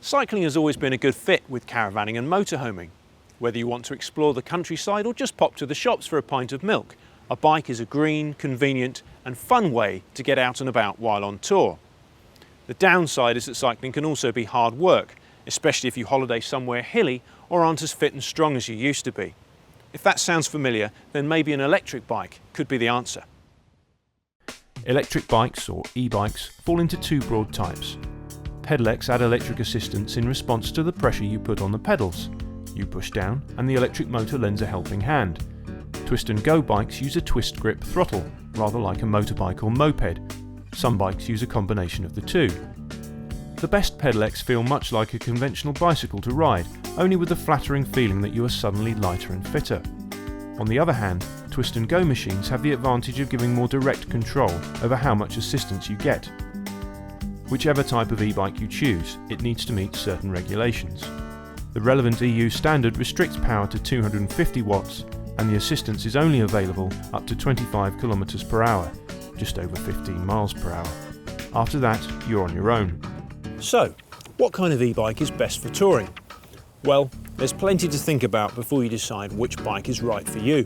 Cycling has always been a good fit with caravanning and motorhoming. Whether you want to explore the countryside or just pop to the shops for a pint of milk, a bike is a green, convenient and fun way to get out and about while on tour. The downside is that cycling can also be hard work, especially if you holiday somewhere hilly or aren't as fit and strong as you used to be. If that sounds familiar, then maybe an electric bike could be the answer. Electric bikes, or e-bikes, fall into two broad types. Pedelecs add electric assistance in response to the pressure you put on the pedals. You push down and the electric motor lends a helping hand. Twist and go bikes use a twist grip throttle, rather like a motorbike or moped. Some bikes use a combination of the two. The best pedelecs feel much like a conventional bicycle to ride, only with the flattering feeling that you are suddenly lighter and fitter. On the other hand, twist and go machines have the advantage of giving more direct control over how much assistance you get. Whichever type of e-bike you choose, it needs to meet certain regulations. The relevant EU standard restricts power to 250 watts and the assistance is only available up to 25 km per hour, just over 15 miles per hour. After that, you're on your own. So, what kind of e-bike is best for touring? Well, there's plenty to think about before you decide which bike is right for you.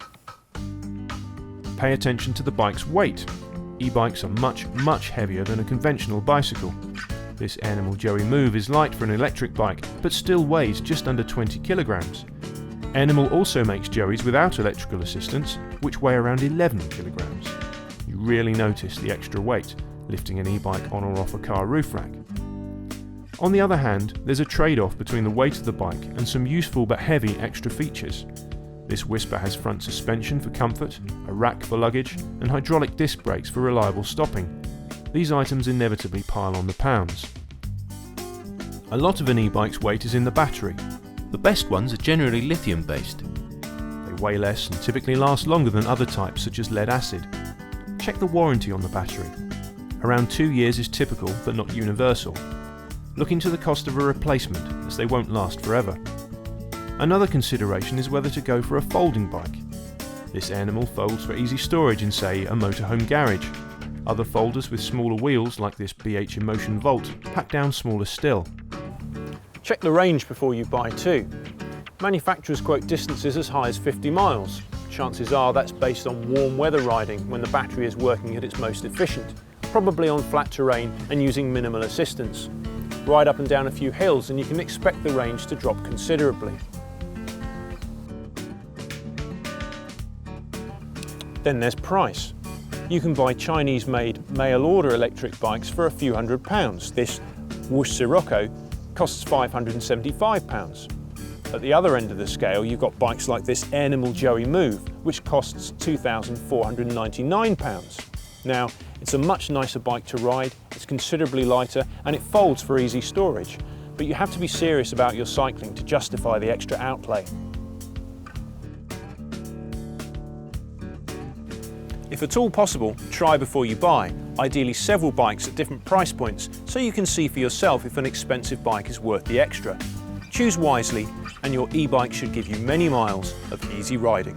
Pay attention to the bike's weight. E-bikes are much heavier than a conventional bicycle. This Animal Joey Move is light for an electric bike, but still weighs just under 20 kilograms. Animal also makes Joeys without electrical assistance, which weigh around 11 kilograms. You really notice the extra weight, lifting an e-bike on or off a car roof rack. On the other hand, there's a trade-off between the weight of the bike and some useful but heavy extra features. This Whisper has front suspension for comfort, a rack for luggage, and hydraulic disc brakes for reliable stopping. These items inevitably pile on the pounds. A lot of an e-bike's weight is in the battery. The best ones are generally lithium-based. They weigh less and typically last longer than other types such as lead acid. Check the warranty on the battery. Around 2 years is typical but not universal. Look into the cost of a replacement, as they won't last forever. Another consideration is whether to go for a folding bike. This Animal folds for easy storage in, say, a motorhome garage. Other folders with smaller wheels, like this BH Emotion Volt, pack down smaller still. Check the range before you buy too. Manufacturers quote distances as high as 50 miles. Chances are that's based on warm weather riding when the battery is working at its most efficient, probably on flat terrain and using minimal assistance. Ride up and down a few hills and you can expect the range to drop considerably. Then there's price. You can buy Chinese-made mail-order electric bikes for a few £100s. This Whoosh Sirocco costs £575. At the other end of the scale, you've got bikes like this Animal Joey Move, which costs £2,499. Now, it's a much nicer bike to ride, it's considerably lighter, and it folds for easy storage. But you have to be serious about your cycling to justify the extra outlay. If at all possible, try before you buy, ideally several bikes at different price points, so you can see for yourself if an expensive bike is worth the extra. Choose wisely, and your e-bike should give you many miles of easy riding.